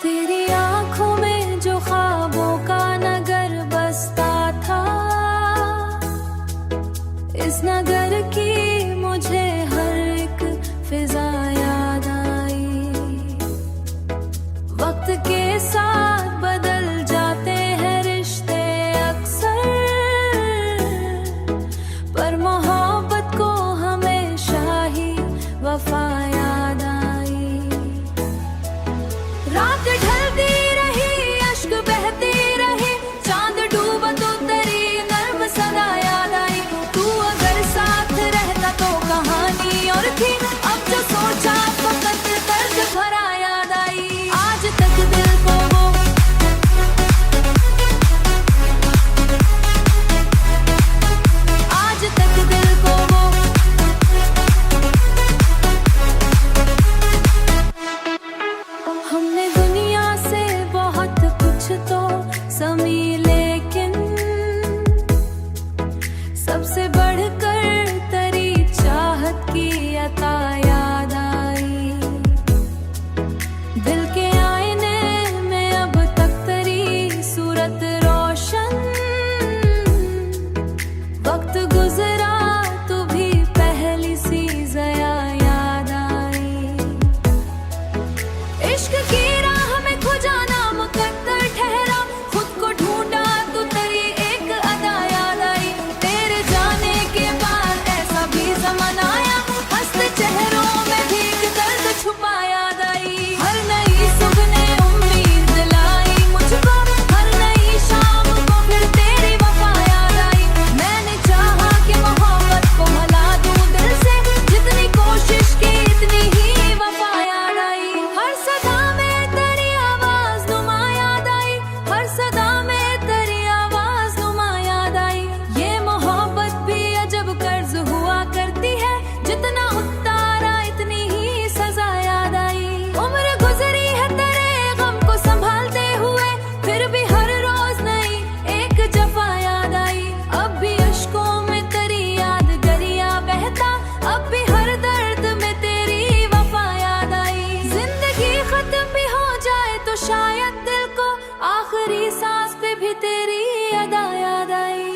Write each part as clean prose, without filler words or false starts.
तेरी आंखों में जो ख्वाबों का नगर बसता था, इस नगर की मुझे हर एक फिजा याद आई। वक्त के साथ बदल जाते हैं रिश्ते अक्सर, पर मोहब्बत को हमेशा ही वफा याद आई। रात ढलती रही, अश्क बहती रही, चांद डूबा तो तेरी नर्म सदा याद आई। तू अगर साथ रहता तो कहानी और थी, अब जो सोचा फकत दर्द भरा याद आई। आज तक दिल को वो आज तक दिल को वो हमने दुनिया से बहुत कुछ तो समी, लेकिन सबसे बढ़कर तेरी चाहत की अता याद आई। दिल के आईने में अब तक तेरी सूरत रोशन, वक्त गुजरा तो भी पहली सी ज़या याद आई। इश्क की राह में खुजा नाम कर ठहरा, खुद को ढूंढा तो तेरी एक अदा याद आई। तेरे जाने के बाद ऐसा भी ज़माना आया, हंसते चेहरों में भी एक दर्द छुपा याद आई। हर नई सुबह ने उम्मीद दिलाई मुझको, हर नई शाम को फिर तेरी वफा याद आई। मैंने चाहा कि मोहब्बत को भुला दूं दिल से, जितनी कोशिश की इतनी ही वफा याद आई। हर सदा में तेरी आवाज नुमा याद आई, हर सदा में तेरी आवाज नुमा याद आई। ये मोहब्बत भी अजब कर्ज हुआ करती है, जितना उतारा इतनी ही सजा याद आई। उम्र गुजरी है तेरे गम को संभालते हुए, फिर भी हर रोज नई एक जफा याद आई। अब भी अश्कों में तेरी याद दरिया बहता, अब भी हर दर्द में तेरी वफा याद आई। जिंदगी खत्म भी हो जाए तो शायद दिल को आखिरी सांस पे भी तेरी अदा याद आई।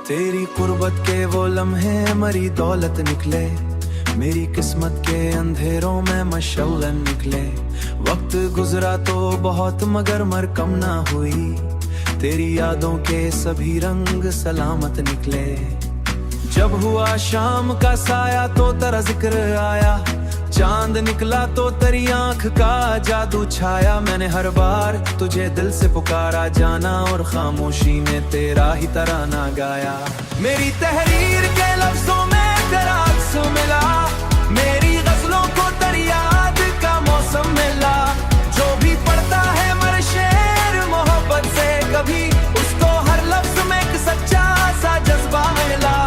तेरी कुर्बत के वो लम्हे मरी दौलत निकले, मेरी किस्मत के अंधेरों में मशअलन निकले। वक्त गुजरा तो बहुत मगर मरकम ना हुई, तेरी यादों के सभी रंग सलामत निकले। जब हुआ शाम का साया तो तेरा जिक्र आया, चांद निकला तो तेरी आंख का जादू छाया। मैंने हर बार तुझे दिल से पुकारा, जाना और खामोशी में तेरा ही तराना गाया। मेरी तहरीर के लफ्जों में तेरा अक्स मिला, मेरी गजलों को तेरी याद का मौसम मिला। जो भी पढ़ता है मर शेर मोहब्बत से कभी, उसको हर लफ्ज में एक सच्चा सा जज्बा मिला,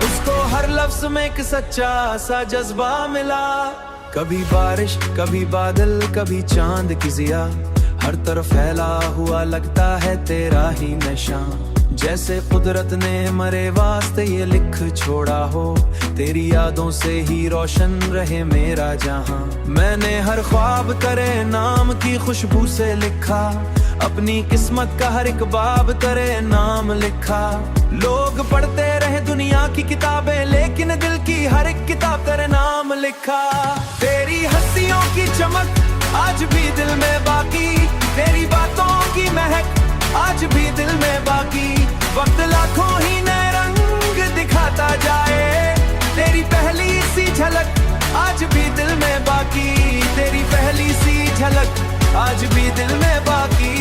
उसको हर लफ्ज में एक सच्चा सा जज्बा मिला। कभी बारिश कभी बादल कभी चांद की ज़िया, हर तरफ फैला हुआ लगता है तेरा ही निशान। जैसे कुदरत ने मरे वास्ते ये लिख छोड़ा हो, तेरी यादों से ही रोशन रहे मेरा जहां। मैंने हर ख्वाब तेरे नाम की खुशबू से लिखा, अपनी किस्मत का हर एक बाब तेरे नाम लिखा। लोग पढ़ते रहे दुनिया की किताबें, लेकिन दिल की हर एक किताब तेरे नाम लिखा। तेरी हंसियों की चमक आज भी दिल में बाकी, तेरी बातों की महक आज भी दिल में बाकी। वक्त लाखों ही नए रंग दिखाता जाए, तेरी पहली सी झलक आज भी दिल में बाकी, तेरी पहली सी झलक आज भी दिल में बाकी।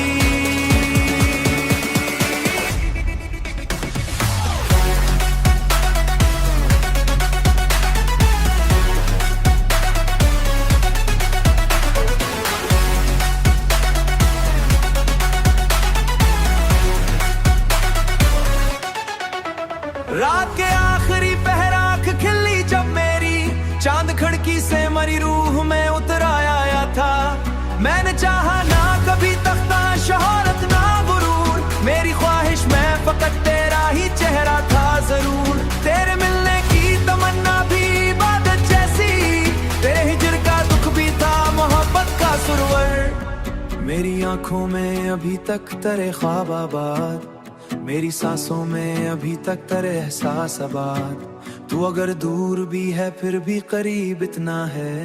मेरी आंखों में अभी तक तेरे ख्वाब आबाद, मेरी सांसों में अभी तक तेरे एहसास आबाद। तू अगर दूर भी है फिर भी करीब इतना है,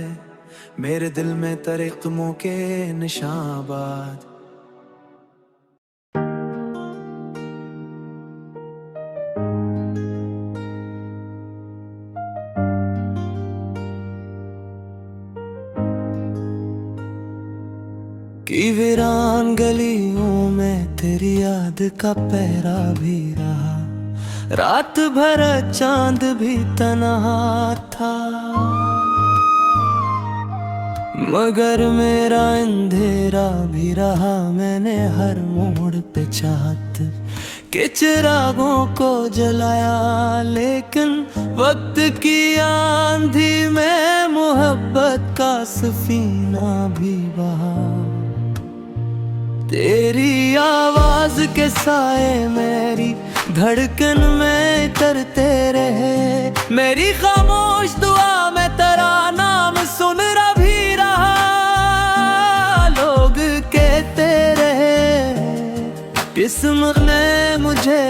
मेरे दिल में तेरे कदमों के निशान आबाद। की वीरान गलियों में तेरी याद का पहरा भी रहा, रात भर चांद भी तन्हा था, मगर मेरा अंधेरा भी रहा। मैंने हर मोड़ पे चाहत के चिरागों को जलाया, लेकिन वक्त की आंधी में मोहब्बत का सफीना भी बहा। तेरी आवाज के साए मेरी धड़कन में तरते रहे, मेरी खामोश दुआ में तेरा नाम सुन भी रहा। लोग कहते रहे किस्मत ने मुझे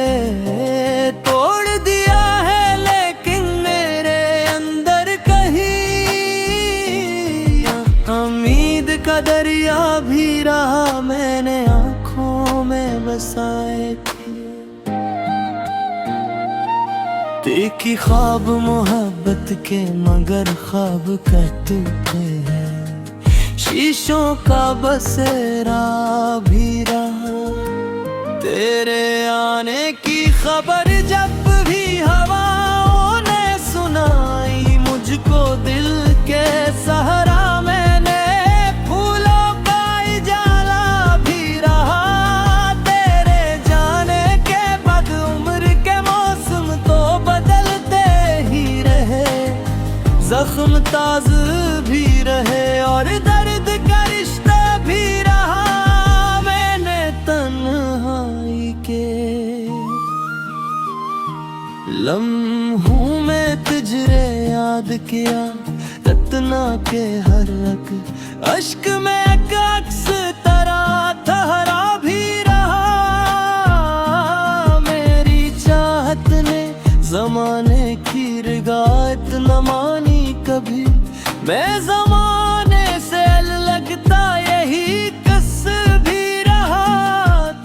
तोड़ दिया है, लेकिन मेरे अंदर कहीं उम्मीद का दरिया भी रहा। मैंने आँखों में बसाए देखी ख्वाब मोहब्बत के, मगर ख्वाब कह टूटे हैं, शीशों का बसेरा भी रहा। तेरे आने की खबर जब भी हवाओं ने सुनाई, मुझको दिल के सहारा मैंने फूलों का इजाला भी रहा। तेरे जाने के बाद उम्र के मौसम तो बदलते ही रहे, जख्म ताज भी रहे और दर्द का रिश्ता भी रहा। मैंने तन्हाई के लम्हों में तुझे याद किया, रत्ना के हर रग अश्क में एक अक्स तरह ठहरा भी रहा। मेरी चाहत ने जमाने की रिगायत न मानी कभी, मैं जमाने से लगता यही कस भी रहा।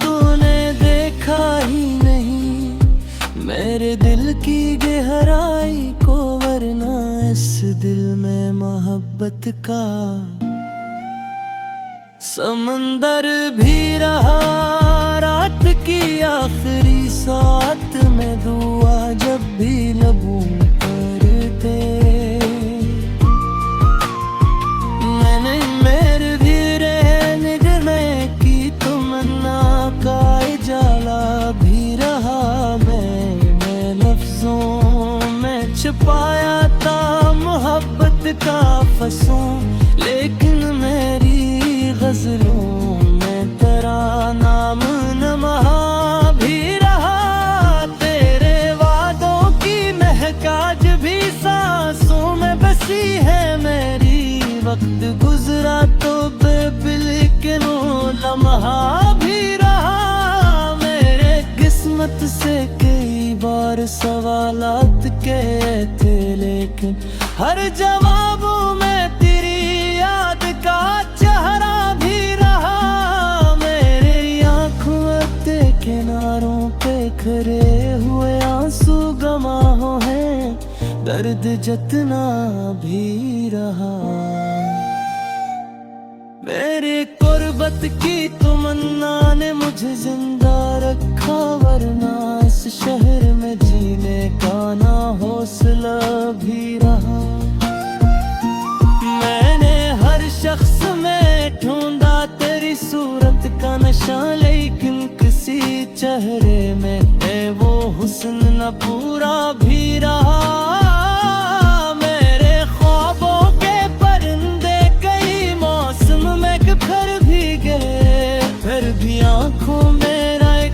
तूने देखा ही नहीं मेरे दिल की गहराई को, वरना इस दिल में मोहब्बत का समंदर भी रहा। रात की आखिरी साथ में दुआ जब भी लबों पर तेरे, मैंने मेरे भी रहने की तमन्ना का इजाला भी रहा। मैं लफ्जों में छुपाया था मोहब्बत का फसूं, लेकिन मेरी गजलों में तेरा नाम नमहा भी रहा। तेरे वादों की महकाज भी सांसों में बसी है मेरी, वक्त गुजरा तो बेबिल्कुल लम्हा भी रहा। मेरे किस्मत से कई बार सवालात के थे, लेकिन हर जवाबों में तेरी याद का चेहरा भी रहा। मेरी आँखों के किनारों पे खड़े हुए आंसू गवाह हैं, दर्द जितना भी रहा। मेरी कुर्बत की तमन्ना ने मुझे जिंदा रखा, वरना इस शहर में जीने का ना हौसला भी रहा। मैंने हर शख्स में ढूंढा तेरी सूरत का नशा, लेकिन किसी चेहरे में है वो हुस्न न पूरा भी रहा। मेरे ख्वाबों के परिंदे कई मौसम में बिखर भी गए, फिर भी आंखों में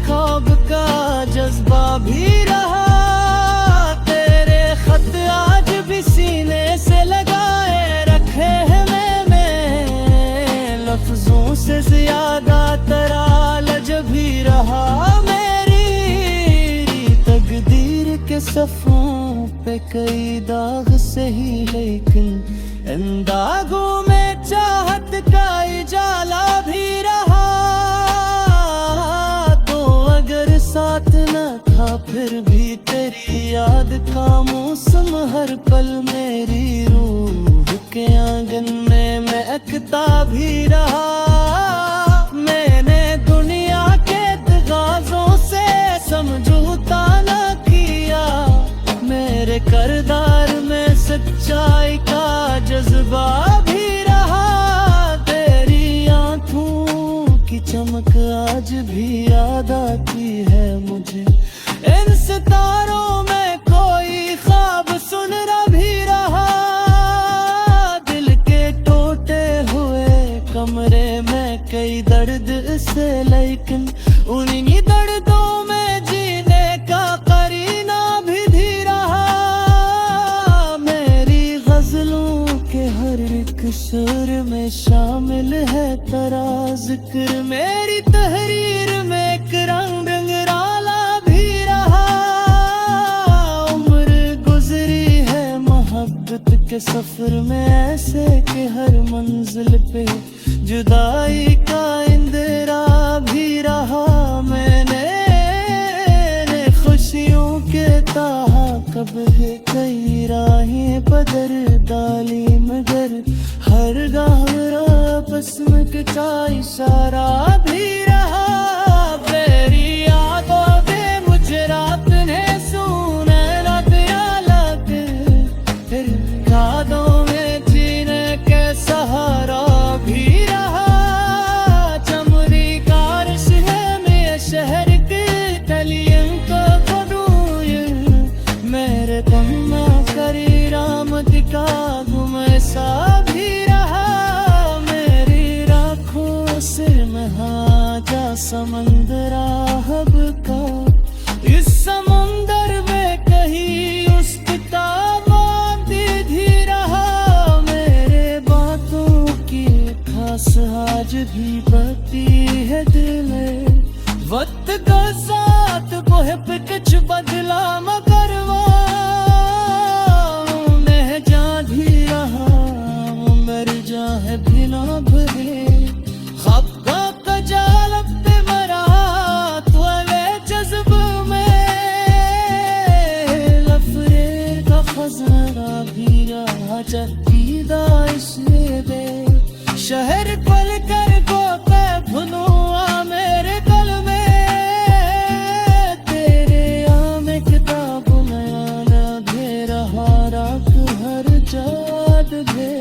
ख्वाब का जज्बा भी रहा। तेरे खत आज भी सीने से लगाए रखे हैं मैंने, लफ्जों से ज़्यादा सफ़ों पे कई दाग सही, लेकिन इन दागों में चाहत का उजाला भी रहा। तो अगर साथ न था फिर भी तेरी याद का मौसम हर पल मेरी रूह के आंगन में महकता भी रहा। मैंने दुनिया के तगाज़ों से समझौता न किया, मेरे किरदार में सच्चाई का जज्बा भी रहा। तेरी आंखों की चमक आज भी याद आती है मुझे, इन सितारों में कोई ख्वाब सुन भी रहा। दिल के टूटे हुए कमरे में कई दर्द से, लेकिन उन्हीं दर्दों में जीने का करीना भी धी रहा। मेरी गजलों के हर एक सुर में शामिल है तेरा जिक्र, मेरी तहरीर में एक रंग रंगराला भी रहा। उम्र गुजरी है मोहब्बत के सफर में ऐसे कि हर मंजिल पे जुदाई का इंदिरा भी रहा। मैंने खुशियों के ताहा कब है कई राहें बदर डाली, मगर हर गाह आपस में का इशारा भी रहा। तेरी यादों में मुझे रात ने सुनहरा दिया लगे, फिर यादों में जीने के सहारा भी रहा। चमरी कारश है मैं शहर के गलियों को करूँ, मेरे तुम ना करी राम दिखा गुम ऐसा भी रहा। मेरी राखों से महाजा समंदरा हब का, इस समुंदर में कहीं उस किताब भी रहा। मेरे बातों की खास आज भी बती है दिल में, वक्त का साथ वो है पे कुछ बदला मगर वो मैं जा भी रहा। मर जा है बिना भरे ख्वाब का जाल पे मरा, तो वे जज्ब में लफरे का खजाना भी रहा। चकीदा इसलिए बे शहर पल कर को भुनुआ मेरे दिल में। तेरे आमे किताब नया दे रहा, राख हर जाद दे।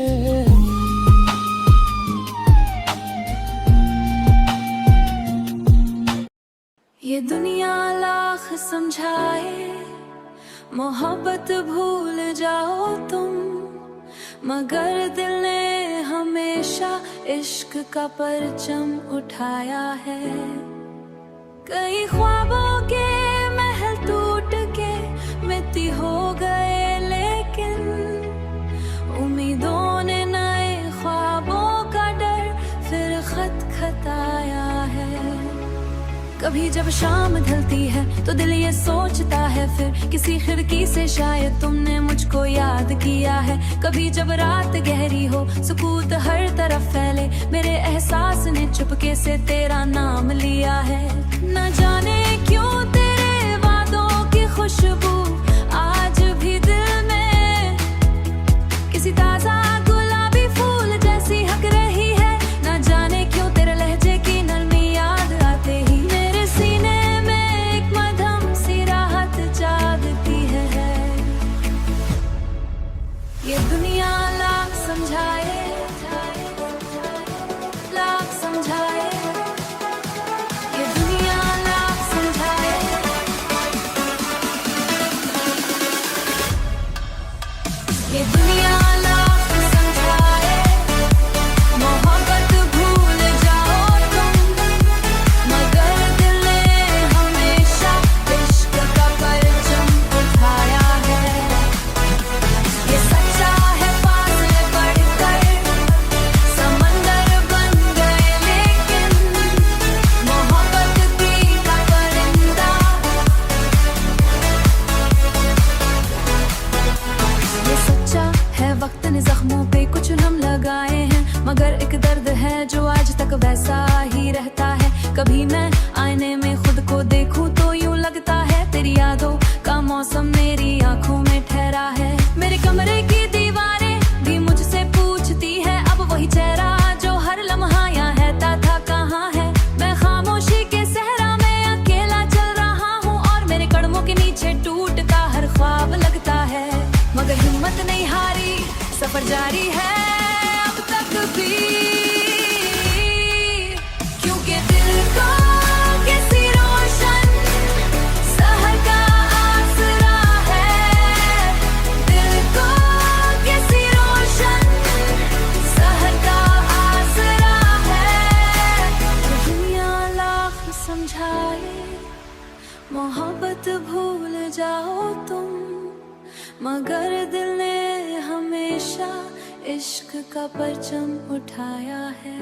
ये दुनिया लाख समझाए मोहब्बत भूल जाओ तुम, मगर दिल ने हमेशा इश्क का परचम उठाया है। कई ख्वाबों के महल टूट के मिट्टी हो गए, लेकिन उम्मीदों ने नए ख्वाबों का डर फिर खटखटाया है। कभी जब शाम ढलती है तो दिल ये सोचता है फिर किसी खिड़की से शायद तुमने मुझको याद किया है। कभी जब रात गहरी हो सुकूत हर तरफ फैले, मेरे एहसास ने चुपके से तेरा नाम लिया है। न जाने क्यों तेरे वादों की खुशबू आज भी दिल में किसी ताजा गुलाबी फूल जैसी हक रही है। न जाने क्यों तेरे लहजे की नरमी याद आते ही मेरे सीने में एक मधम सी राहत जागती है। ये दुनिया लाख समझाए, लाख समझाए, आईने में खुद को देखूं तो यूं लगता है तेरी यादों का मौसम मेरी आंखों में ठहरा है। मेरे कमरे की दीवारें भी मुझसे पूछती है अब वही चेहरा जो हर लम्हा यहाँ रहता था कहाँ है। मैं खामोशी के सहरा में अकेला चल रहा हूँ और मेरे कदमों के नीचे टूटता हर ख्वाब लगता है। मगर हिम्मत नहीं हारी, सफर जारी है अब तक भी, क्योंकि दिल को किसी रोशन शहर का आसरा है। दिल को किसी रोशन शहर का आसरा है। दुनिया लाख समझाए मोहब्बत भूल जाओ तुम, मगर दिल ने हमेशा इश्क का परचम उठाया है।